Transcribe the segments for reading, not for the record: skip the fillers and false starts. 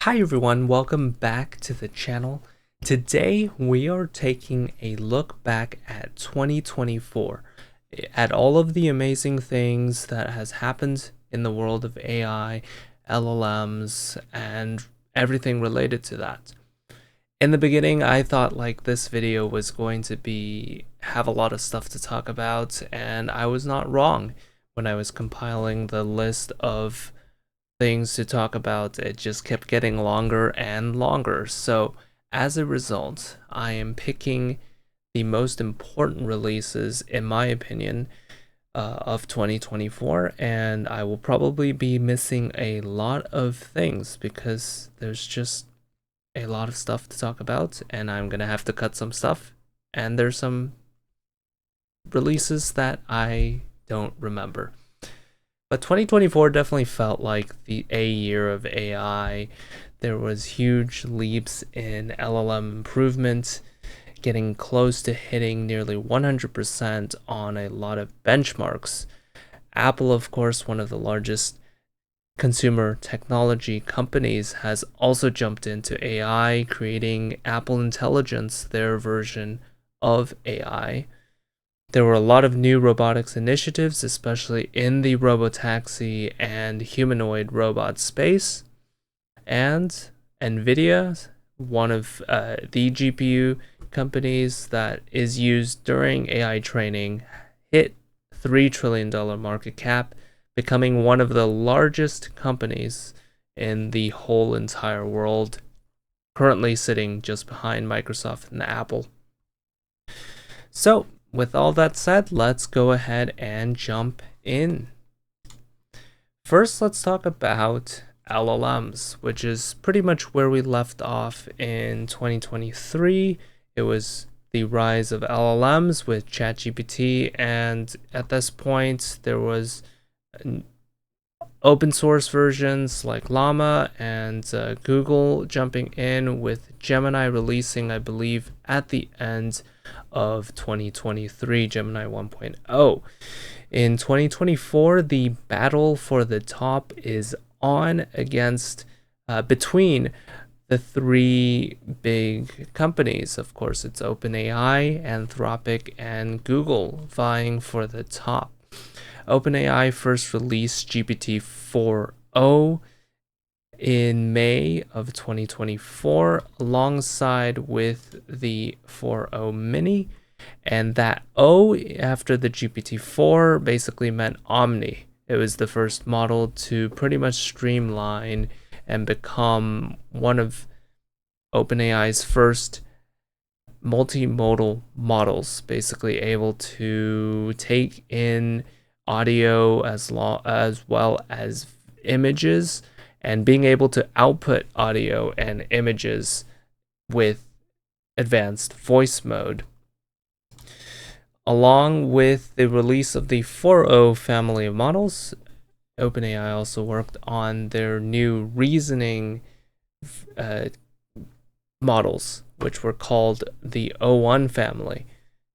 Hi everyone, welcome back to the channel. Today we are taking a look back at 2024, at all of the amazing things that has happened in the world of AI, LLMs, and everything related to that. In the beginning, I thought this video was going to have a lot of stuff to talk about, and I was not wrong when I was compiling the list of things to talk about. It just kept getting longer and longer. So as a result, I am picking the most important releases, in my opinion, of 2024, and I will probably be missing a lot of things because there's just a lot of stuff to talk about, and I'm gonna have to cut some stuff, and there's some releases that I don't remember. But 2024 definitely felt like a year of AI. There was huge leaps in LLM improvement, getting close to hitting nearly 100% on a lot of benchmarks. Apple, of course, one of the largest consumer technology companies, has also jumped into AI, creating Apple Intelligence, their version of AI. There were a lot of new robotics initiatives, especially in the robotaxi and humanoid robot space. And NVIDIA, one of the GPU companies that is used during AI training, hit $3 trillion market cap, becoming one of the largest companies in the whole entire world, currently sitting just behind Microsoft and Apple. So, with all that said, let's go ahead and jump in. First, let's talk about LLMs, which is pretty much where we left off in 2023. It was the rise of LLMs with ChatGPT, and at this point, there was open source versions like Llama and Google jumping in with Gemini releasing, I believe, at the end of 2023, Gemini 1.0. In 2024, the battle for the top is on against between the three big companies. Of course, it's OpenAI, Anthropic, and Google vying for the top. OpenAI first released GPT-4o in May of 2024 alongside with the 4o mini, and that O after the GPT-4 basically meant Omni. It was the first model to pretty much streamline and become one of OpenAI's first multimodal models, basically able to take in audio as well as images, and being able to output audio and images with advanced voice mode. Along with the release of the 4o family of models, OpenAI also worked on their new reasoning models, which were called the O1 family.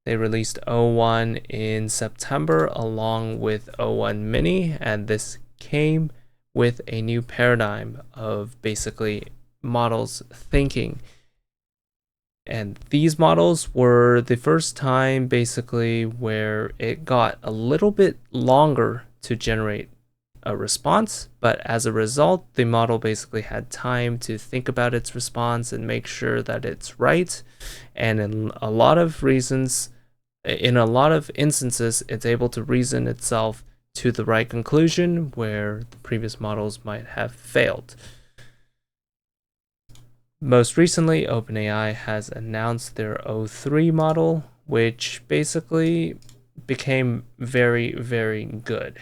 They released O1 in September along with O1 mini, and this came with a new paradigm of basically models thinking. And these models were the first time basically where it got a little bit longer to generate a response, but as a result, the model basically had time to think about its response and make sure that it's right. And in a lot of instances, it's able to reason itself to the right conclusion where the previous models might have failed. Most recently, OpenAI has announced their O3 model, which basically became very, very good.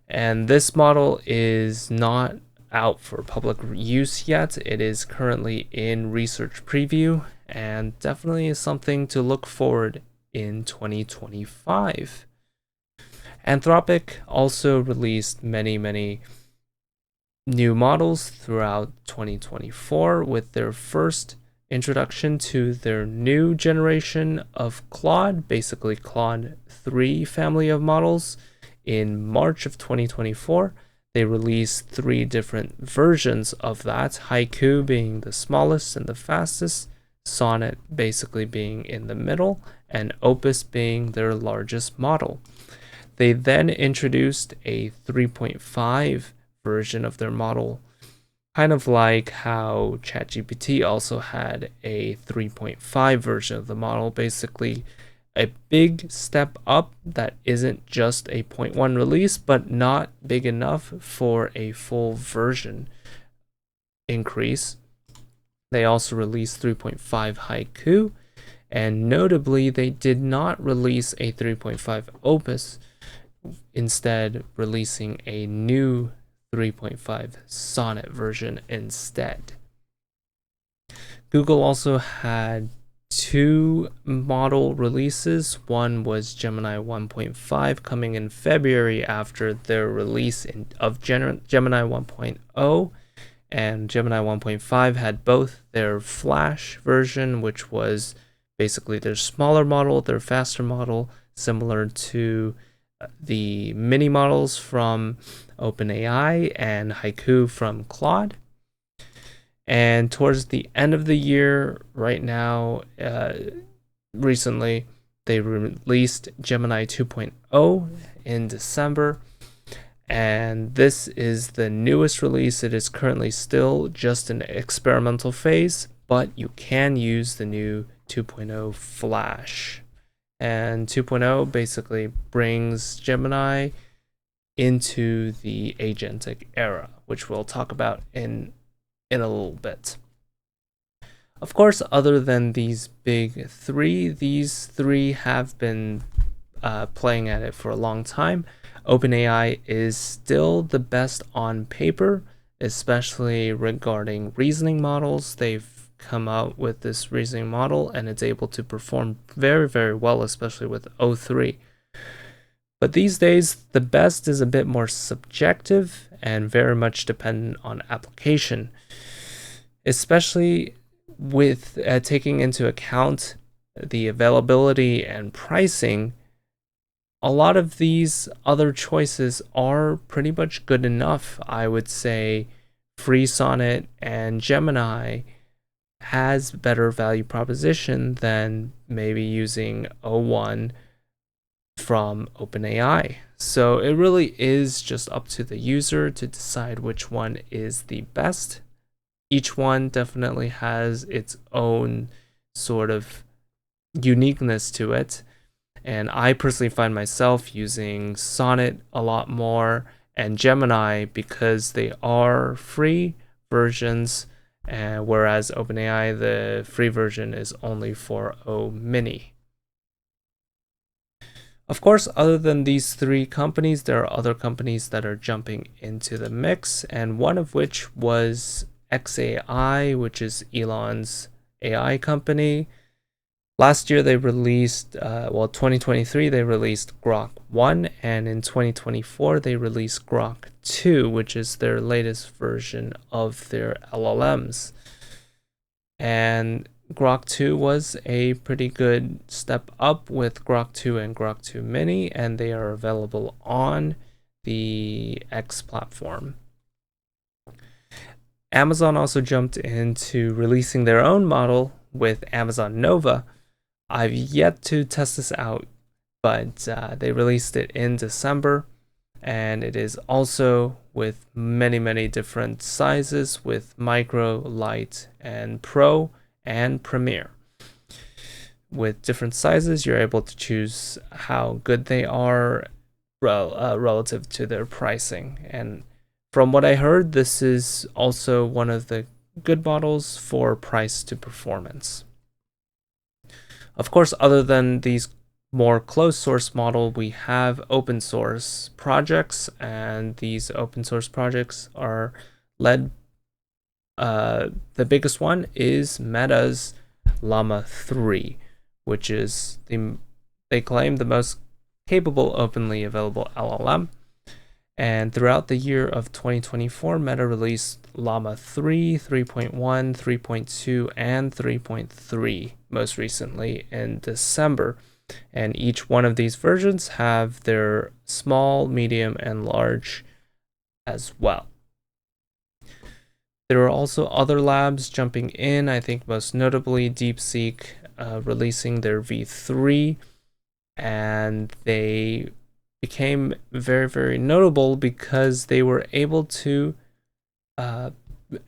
And this model is not out for public use yet. It is currently in research preview and definitely is something to look forward in 2025. Anthropic also released many new models throughout 2024 with their first introduction to their new generation of Claude, basically Claude 3 family of models, in March of 2024. They released 3 different versions of that, Haiku being the smallest and the fastest, Sonnet basically being in the middle, and Opus being their largest model. They then introduced a 3.5 version of their model, kind of like how ChatGPT also had a 3.5 version of the model, basically a big step up that isn't just a 0.1 release, but not big enough for a full version increase. They also released 3.5 Haiku, and notably, they did not release a 3.5 Opus, instead releasing a new 3.5 Sonnet version instead. Google also had 2 model releases. One was Gemini 1.5 coming in February after their release of Gemini 1.0, and Gemini 1.5 had both their Flash version, which was basically their smaller model, their faster model, similar to the mini models from OpenAI and Haiku from Claude. And towards the end of the year, right now, recently, they released Gemini 2.0 in December. And this is the newest release. It is currently still just an experimental phase, but you can use the new 2.0 Flash. And 2.0 basically brings Gemini into the agentic era, which we'll talk about in a little bit. Of course, other than these big 3, these 3 have been playing at it for a long time. OpenAI is still the best on paper, especially regarding reasoning models. They've come out with this reasoning model and it's able to perform very, very well, especially with O3. But these days, the best is a bit more subjective and very much dependent on application, especially with taking into account the availability and pricing. A lot of these other choices are pretty much good enough. I would say Free Sonnet and Gemini has better value proposition than maybe using O1 from OpenAI. So it really is just up to the user to decide which one is the best. Each one definitely has its own sort of uniqueness to it. And I personally find myself using Sonnet a lot more and Gemini because they are free versions, whereas OpenAI, the free version is only for O Mini. Of course, other than these 3 companies, there are other companies that are jumping into the mix, and one of which was XAI, which is Elon's AI company. Last year they released, 2023 they released Grok 1, and in 2024 they released Grok 2, which is their latest version of their LLMs. And Grok 2 was a pretty good step up with Grok 2 and Grok 2 Mini, and they are available on the X platform. Amazon also jumped into releasing their own model with Amazon Nova. I've yet to test this out, but they released it in December, and it is also with many, many different sizes with Micro, Light, and Pro, and Premier. With different sizes, you're able to choose how good they are relative to their pricing. And from what I heard, this is also one of the good models for price to performance. Of course, other than these more closed source model, we have open source projects, and these open source projects are led. The biggest one is Meta's Llama 3, which is they claim the most capable openly available LLM. And throughout the year of 2024, Meta released Llama 3, 3.1, 3.2, and 3.3 most recently in December. And each one of these versions have their small, medium, and large as well. There are also other labs jumping in, I think most notably DeepSeek releasing their V3, and they became very, very notable because they were able to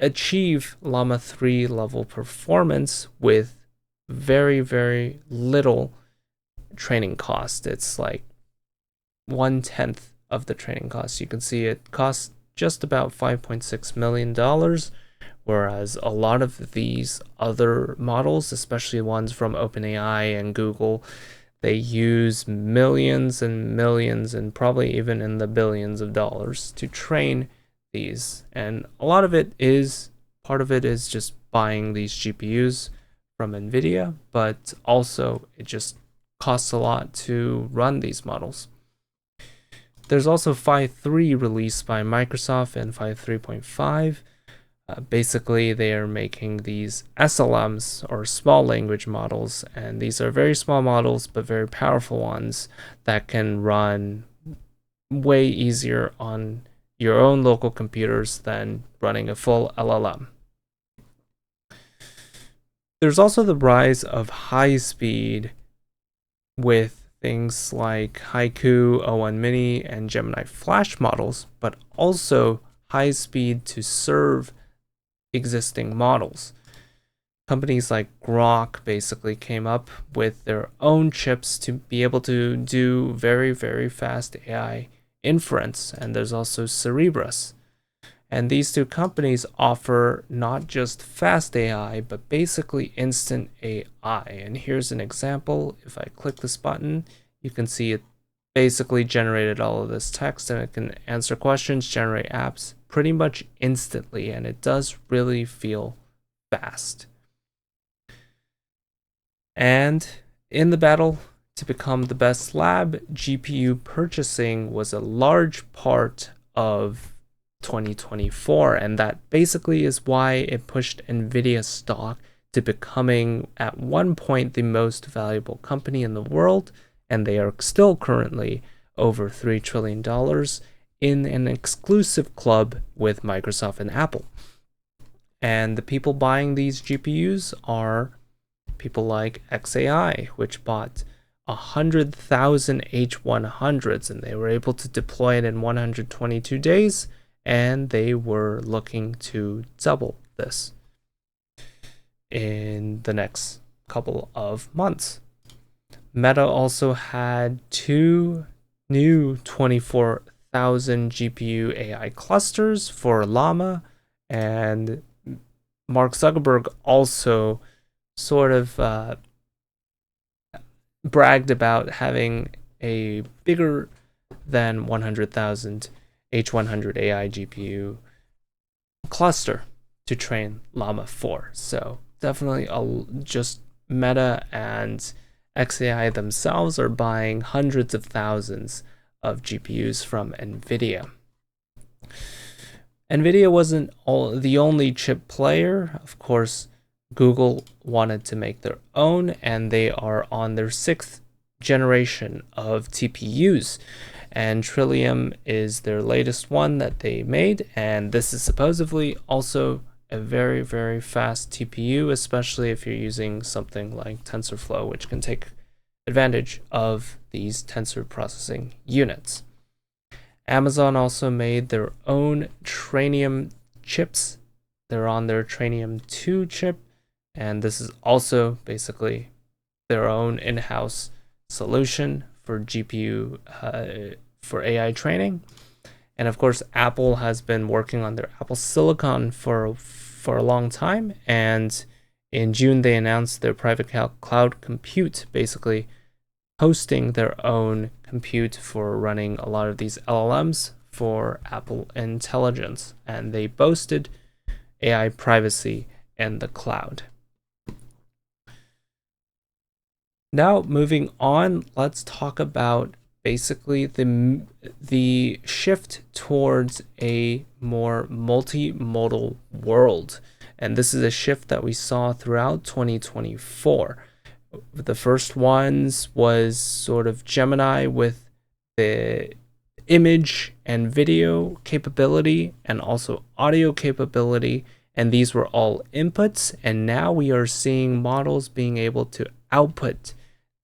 achieve Llama 3 level performance with very, very little training cost. It's like 1/10 of the training cost. You can see it costs just about $5.6 million, whereas a lot of these other models, especially ones from OpenAI and Google, they use millions and millions and probably even in the billions of dollars to train these. And a lot of it is, part of it is just buying these GPUs from NVIDIA, but also it just costs a lot to run these models. There's also Phi 3 released by Microsoft and Phi 3.5. Basically, they are making these SLMs, or small language models, and these are very small models but very powerful ones that can run way easier on your own local computers than running a full LLM. There's also the rise of high speed with things like Haiku, O1 Mini, and Gemini Flash models, but also high speed to serve existing models. Companies like Grok basically came up with their own chips to be able to do very, very fast AI inference, and there's also Cerebras. And these two companies offer not just fast AI, but basically instant AI. And here's an example. If I click this button, you can see it basically generated all of this text, and it can answer questions, generate apps pretty much instantly, and it does really feel fast. And in the battle to become the best lab, GPU purchasing was a large part of 2024, and that basically is why it pushed NVIDIA stock to becoming at one point the most valuable company in the world, and they are still currently over $3 trillion in an exclusive club with Microsoft and Apple. And the people buying these GPUs are people like XAI, which bought 100,000 H100s, and they were able to deploy it in 122 days, and they were looking to double this in the next couple of months. Meta also had two new 24,000 GPU AI clusters for Llama, and Mark Zuckerberg also sort of bragged about having a bigger than 100,000 H100 AI GPU cluster to train Llama 4. So definitely just Meta and XAI themselves are buying hundreds of thousands of GPUs from NVIDIA. NVIDIA wasn't the only chip player. Of course, Google wanted to make their own, and they are on their 6th generation of TPUs. And Trillium is their latest one that they made, and this is supposedly also a very, very fast TPU, especially if you're using something like TensorFlow, which can take advantage of these tensor processing units. Amazon also made their own Trainium chips. They're on their Trainium 2 chip, and this is also basically their own in-house solution for GPU for AI training. And of course, Apple has been working on their Apple Silicon for a long time, and in June they announced their private cloud compute, basically hosting their own compute for running a lot of these LLMs for Apple Intelligence, and they boasted AI privacy in the cloud. Now, moving on, let's talk about basically the shift towards a more multimodal world. And this is a shift that we saw throughout 2024. The first ones was sort of Gemini with the image and video capability and also audio capability, and these were all inputs, and now we are seeing models being able to output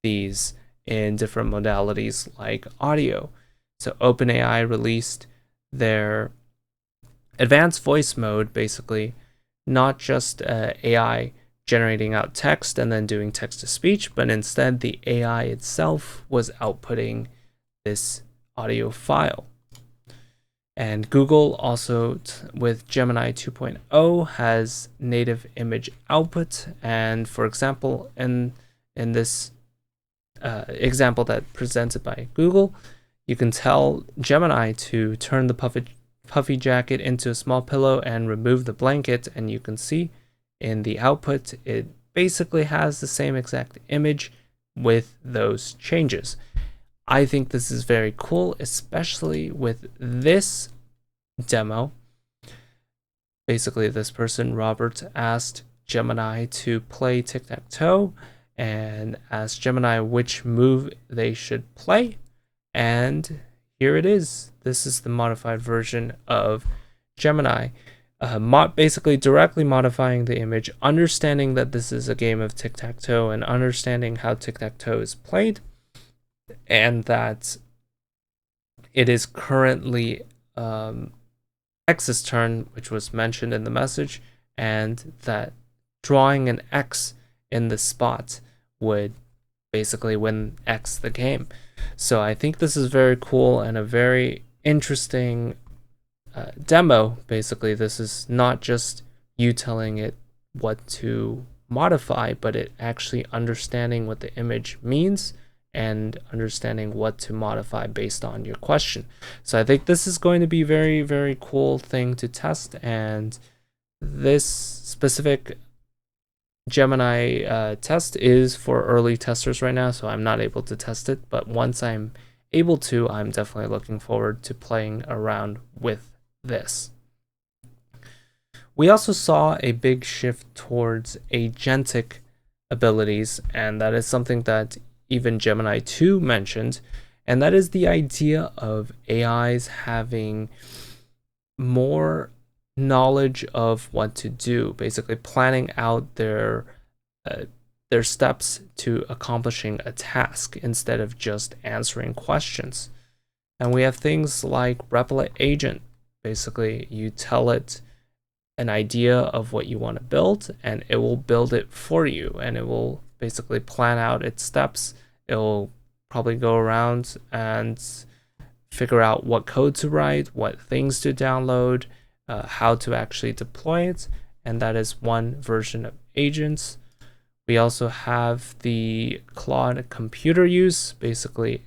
these in different modalities like audio. So OpenAI released their advanced voice mode, basically not just AI generating out text and then doing text to speech, but instead the AI itself was outputting this audio file. And Google also with Gemini 2.0 has native image output. And for example, in this example that presented by Google, you can tell Gemini to turn the puffy jacket into a small pillow and remove the blanket, and you can see in the output it basically has the same exact image with those changes. I think this is very cool, especially with this demo. Basically, this person, Robert, asked Gemini to play tic-tac-toe and asked Gemini which move they should play. And here it is. This is the modified version of Gemini. Basically directly modifying the image, understanding that this is a game of tic-tac-toe and understanding how tic-tac-toe is played, and that it is currently X's turn, which was mentioned in the message, and that drawing an X in the spot would basically win X the game. So I think this is very cool and a very interesting demo. Basically, this is not just you telling it what to modify, but it actually understanding what the image means and understanding what to modify based on your question. So I think this is going to be very, very cool thing to test. And this specific Gemini test is for early testers right now, so I'm not able to test it. But once I'm able to, I'm definitely looking forward to playing around with this. We also saw a big shift towards agentic abilities, and that is something that even Gemini 2 mentioned, and that is the idea of AIs having more knowledge of what to do, basically planning out their steps to accomplishing a task instead of just answering questions. And we have things like Replicate Agent. Basically, you tell it an idea of what you want to build, and it will build it for you, and it will basically plan out its steps. It will probably go around and figure out what code to write, what things to download, how to actually deploy it, and that is one version of agents. We also have the Claude computer use, basically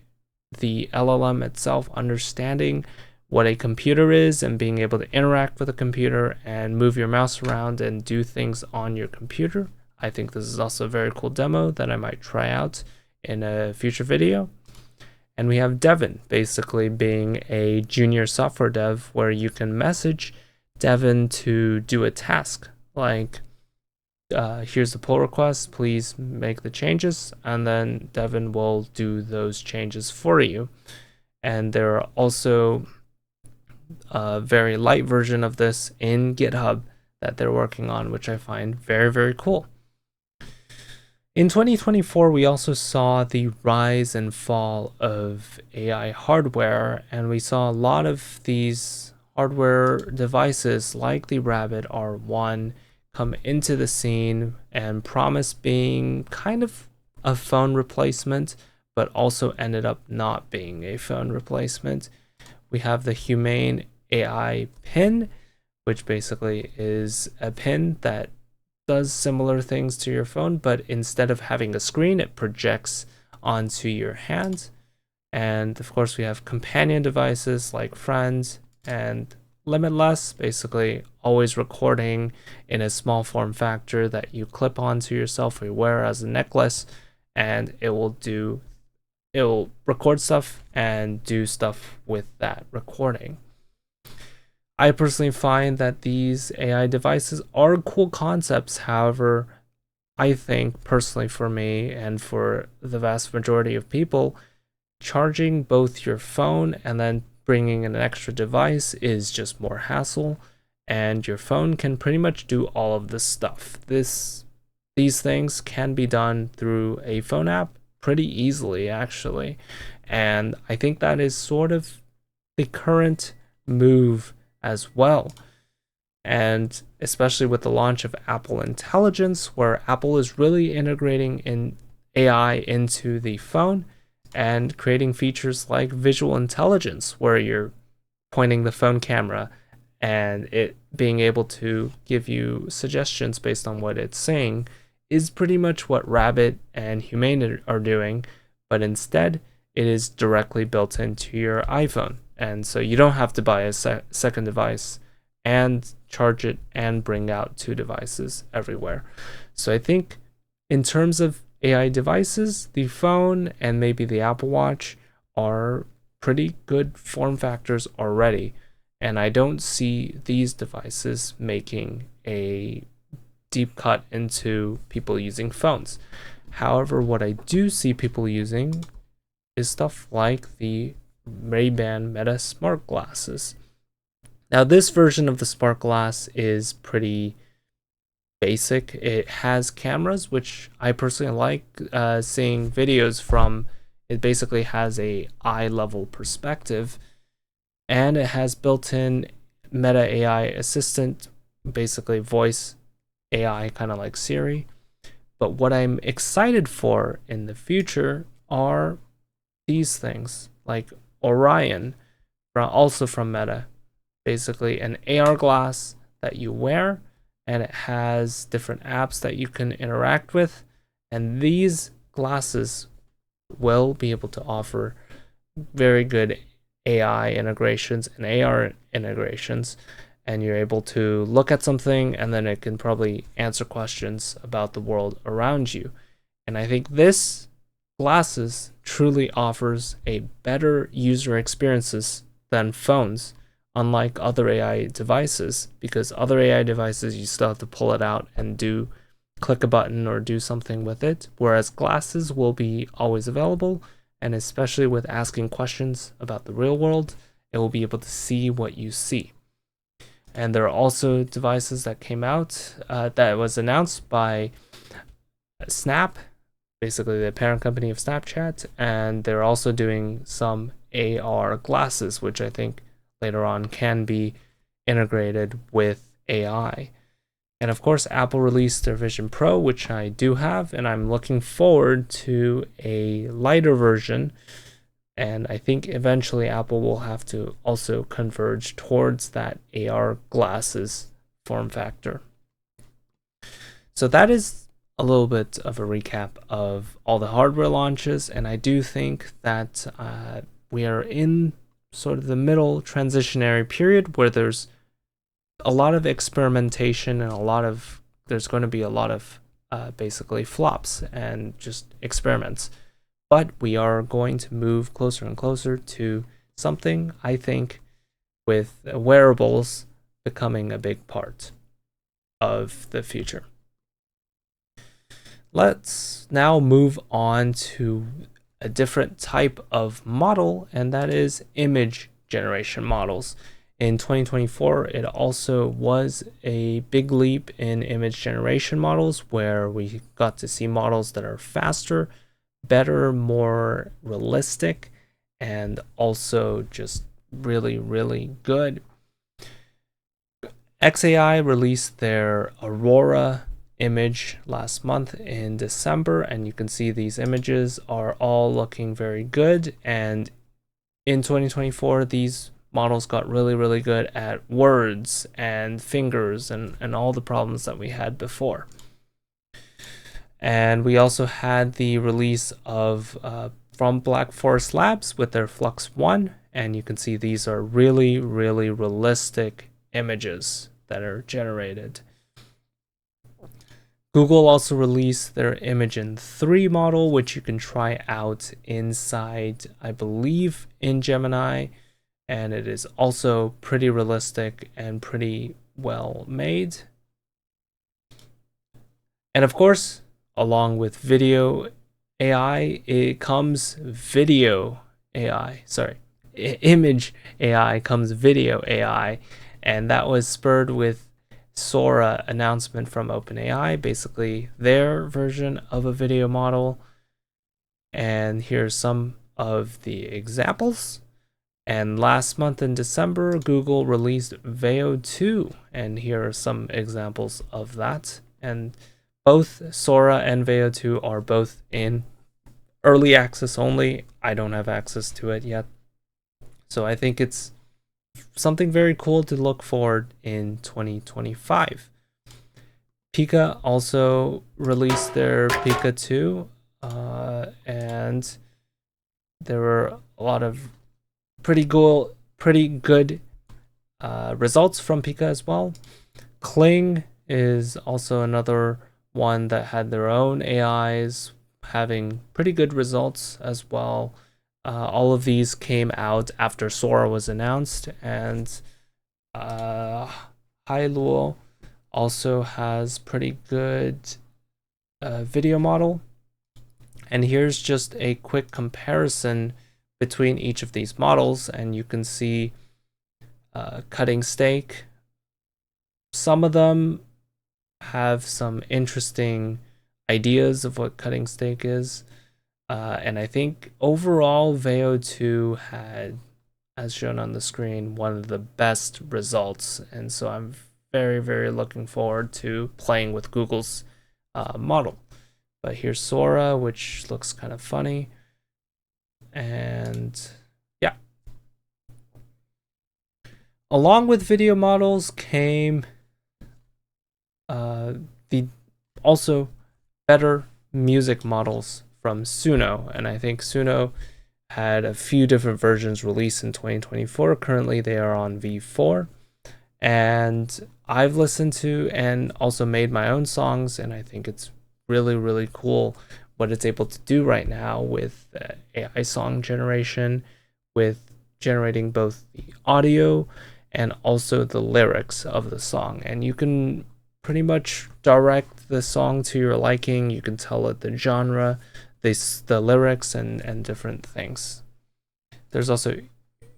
the LLM itself understanding what a computer is and being able to interact with a computer and move your mouse around and do things on your computer. I think this is also a very cool demo that I might try out in a future video. And we have Devin basically being a junior software dev, where you can message Devin to do a task like here's the pull request, please make the changes, and then Devin will do those changes for you. And there are also a very light version of this in GitHub that they're working on, which I find very, very cool. In 2024, we also saw the rise and fall of AI hardware, and we saw a lot of these hardware devices like the Rabbit R1 come into the scene and promise being kind of a phone replacement, but also ended up not being a phone replacement. We have the Humane AI pin, which basically is a pin that does similar things to your phone, but instead of having a screen, it projects onto your hand. And of course, we have companion devices like Friends and Limitless, basically always recording in a small form factor that you clip onto yourself or you wear as a necklace, and it will record stuff and do stuff with that recording. I personally find that these AI devices are cool concepts. However, I think personally for me and for the vast majority of people, charging both your phone and then bringing an extra device is just more hassle, and your phone can pretty much do all of this stuff. These things can be done through a phone app pretty easily, actually. And I think that is sort of the current move as well. And especially with the launch of Apple Intelligence, where Apple is really integrating in AI into the phone and creating features like visual intelligence, where you're pointing the phone camera and it being able to give you suggestions based on what it's saying, is pretty much what Rabbit and Humane are doing, but instead it is directly built into your iPhone. And so you don't have to buy a second device and charge it and bring out two devices everywhere. So I think in terms of AI devices, the phone and maybe the Apple Watch are pretty good form factors already. And I don't see these devices making a deep cut into people using phones. However, what I do see people using is stuff like the Ray-Ban Meta smart glasses. Now, this version of the smart glass is pretty basic. It has cameras, which I personally like seeing videos from. It basically has a eye level perspective, and it has built-in Meta AI assistant, basically voice AI, kind of like Siri. But what I'm excited for in the future are these things, like Orion, also from Meta. Basically an AR glass that you wear, and it has different apps that you can interact with. And these glasses will be able to offer very good AI integrations and AR integrations. And you're able to look at something and then it can probably answer questions about the world around you. And I think this glasses truly offers a better user experiences than phones, unlike other AI devices, because other AI devices you still have to pull it out and click a button or do something with it, whereas glasses will be always available, and especially with asking questions about the real world, it will be able to see what you see. And there are also devices that came out that was announced by Snap, basically the parent company of Snapchat, and they're also doing some AR glasses, which I think later on can be integrated with AI. And of course, Apple released their Vision Pro, which I do have, and I'm looking forward to a lighter version. And I think eventually Apple will have to also converge towards that AR glasses form factor. So that is a little bit of a recap of all the hardware launches, and I do think that we are in sort of the middle transitionary period where there's a lot of experimentation and there's going to be a lot of basically flops and just experiments. But we are going to move closer and closer to something, I think, with wearables becoming a big part of the future. Let's now move on to a different type of model, and that is image generation models. In 2024, it also was a big leap in image generation models, where we got to see models that are faster, better, more realistic, and also just really, really good. XAI released their Aurora image last month in December, and you can see these images are all looking very good. And in 2024, these models got really, really good at words and fingers and all the problems that we had before. And we also had the release of from Black Forest Labs with their Flux 1, and you can see these are really, really realistic images that are generated. Google also released their Imagen 3 model, which you can try out inside, I believe, in Gemini, and it is also pretty realistic and pretty well made. And of course, along with video AI, it comes video AI. Sorry, image AI comes video AI, and that was spurred with Sora announcement from OpenAI, basically their version of a video model. And here's some of the examples. And last month in December, Google released Veo 2, and here are some examples of that. And both Sora and Veo 2 are both in early access only. I don't have access to it yet. So I think it's something very cool to look forward in 2025. Pika also released their Pika 2, and there were a lot of pretty good results from Pika as well. Kling is also another one that had their own AIs having pretty good results as well. All of these came out after Sora was announced, and Hailuo also has pretty good video model. And here's just a quick comparison between each of these models, and you can see cutting steak. Some of them have some interesting ideas of what cutting steak is. And I think overall Veo 2 had, as shown on the screen, one of the best results. And so I'm very, very looking forward to playing with Google's model. But here's Sora, which looks kind of funny. And yeah. Along with video models came the also better music models from Suno, and I think Suno had a few different versions released in 2024. Currently they are on V4, and I've listened to and also made my own songs, and I think it's really, really cool what it's able to do right now with AI song generation, with generating both the audio and also the lyrics of the song. And you can pretty much direct the song to your liking. You can tell it the genre, the lyrics, and different things. There's also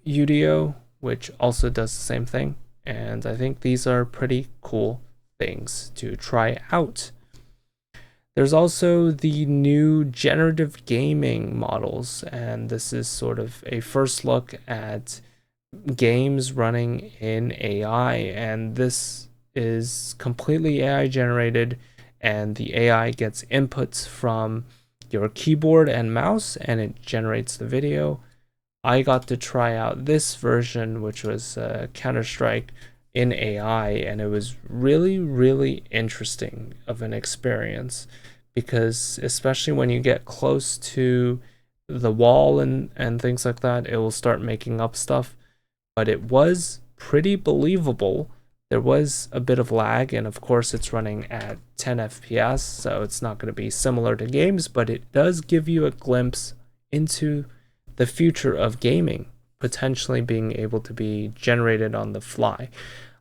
Udio, which also does the same thing. And I think these are pretty cool things to try out. There's also the new generative gaming models, and this is sort of a first look at games running in AI, and this is completely AI generated, and the AI gets inputs from your keyboard and mouse, and it generates the video. I got to try out this version, which was Counter-Strike in AI, and it was really, really interesting of an experience, because especially when you get close to the wall and things like that, it will start making up stuff. But it was pretty believable. There was a bit of lag, and of course it's running at 10 FPS, so it's not going to be similar to games, but it does give you a glimpse into the future of gaming potentially being able to be generated on the fly.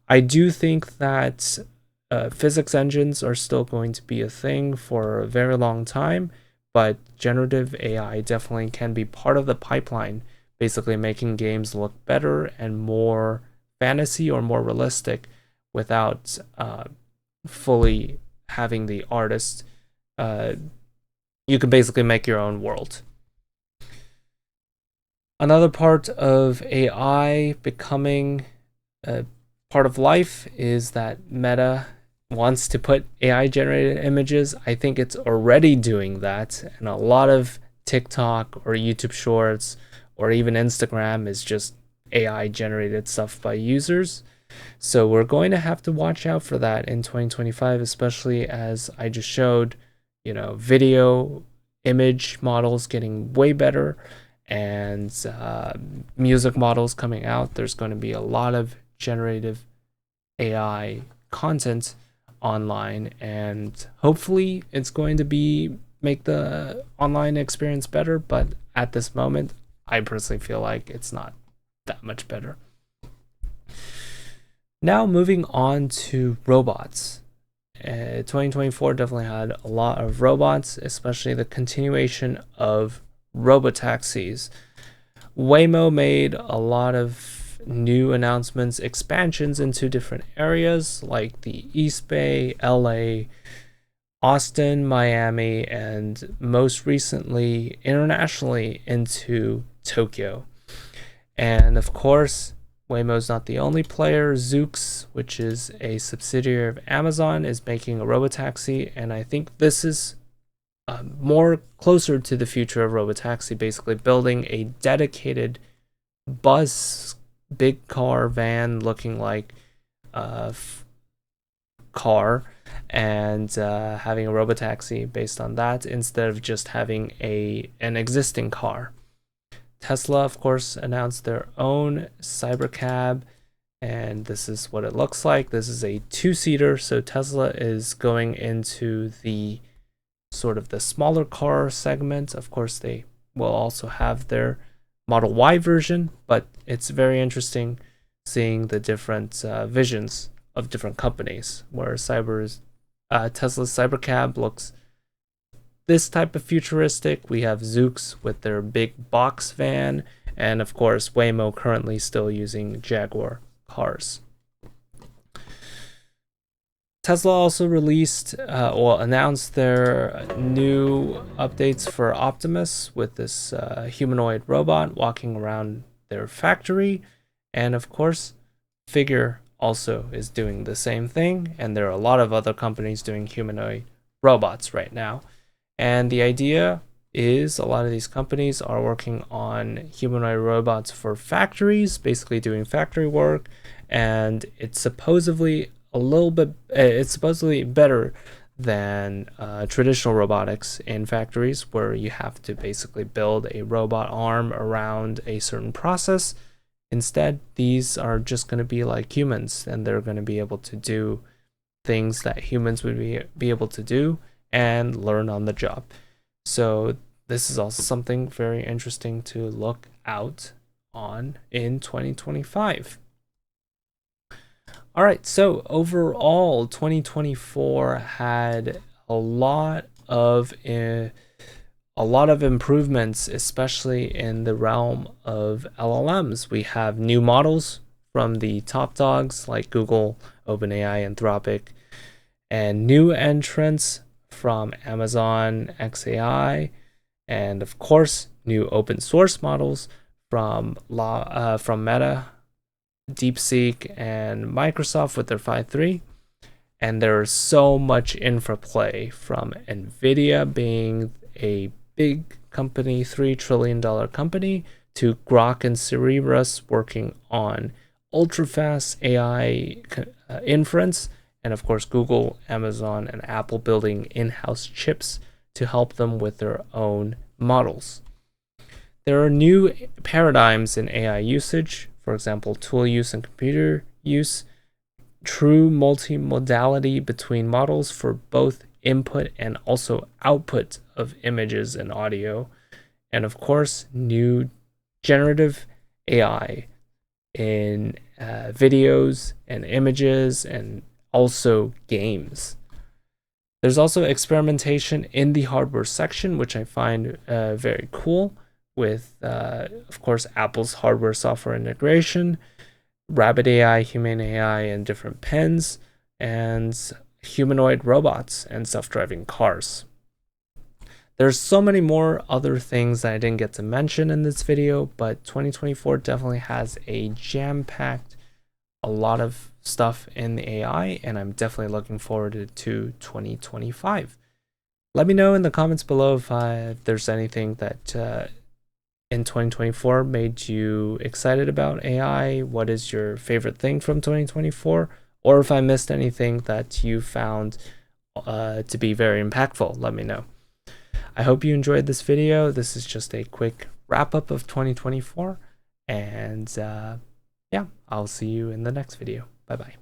I do think that physics engines are still going to be a thing for a very long time, but generative AI definitely can be part of the pipeline, basically making games look better and more fantasy or more realistic without fully having the artist. You can basically make your own world. Another part of AI becoming a part of life is that Meta wants to put AI generated images. I think it's already doing that, and a lot of TikTok or YouTube Shorts or even Instagram is just AI generated stuff by users. So we're going to have to watch out for that in 2025, especially as I just showed, video image models getting way better, and music models coming out. There's going to be a lot of generative AI content online, and hopefully it's going to make the online experience better, but at this moment I personally feel like it's not that much better. Now moving on to robots. 2024 definitely had a lot of robots, especially the continuation of Robotaxis. Waymo made a lot of new announcements, expansions into different areas like the East Bay, LA, Austin, Miami, and most recently internationally into Tokyo. And of course, Waymo's not the only player. Zoox, which is a subsidiary of Amazon, is making a Robotaxi, and I think this is more closer to the future of Robotaxi, basically building a dedicated bus, big car, van looking like a car, and having a Robotaxi based on that instead of just having an existing car. Tesla, of course, announced their own Cybercab, and this is what it looks like. This is a two-seater, so Tesla is going into the sort of the smaller car segment. Of course, they will also have their Model Y version, but it's very interesting seeing the different visions of different companies, where Tesla's Cybercab looks this type of futuristic. We have Zoox with their big box van, and of course Waymo currently still using Jaguar cars. Tesla also announced their new updates for Optimus with this humanoid robot walking around their factory, and of course Figure also is doing the same thing, and there are a lot of other companies doing humanoid robots right now. And the idea is a lot of these companies are working on humanoid robots for factories, basically doing factory work, and it's supposedly better than traditional robotics in factories, where you have to basically build a robot arm around a certain process. Instead, these are just going to be like humans, and they're going to be able to do things that humans would be able to do and learn on the job. So this is also something very interesting to look out on in 2025. All right, so overall, 2024 had a lot of improvements, especially in the realm of LLMs. We have new models from the top dogs like Google, OpenAI, Anthropic, and new entrants from Amazon, XAI, and of course, new open source models from Meta, DeepSeek, and Microsoft with their 5.3. And there's so much infra play, from NVIDIA being a big company, $3 trillion company, to Grok and Cerebrus working on ultra-fast AI inference, and of course Google, Amazon, and Apple building in-house chips to help them with their own models. There are new paradigms in AI usage, for example, tool use and computer use, true multimodality between models for both input and also output of images and audio, and of course, new generative AI in videos and images and also games. There's also experimentation in the hardware section, which I find very cool, with, of course, Apple's hardware software integration, Rabbit AI, Human AI, and different pens, and humanoid robots and self-driving cars. There's so many more other things that I didn't get to mention in this video, but 2024 definitely has a jam-packed, a lot of stuff in the AI, and I'm definitely looking forward to 2025. Let me know in the comments below if there's anything that in 2024 made you excited about AI. What is your favorite thing from 2024? Or if I missed anything that you found to be very impactful, let me know. I hope you enjoyed this video. This is just a quick wrap up of 2024. And yeah, I'll see you in the next video. Bye-bye.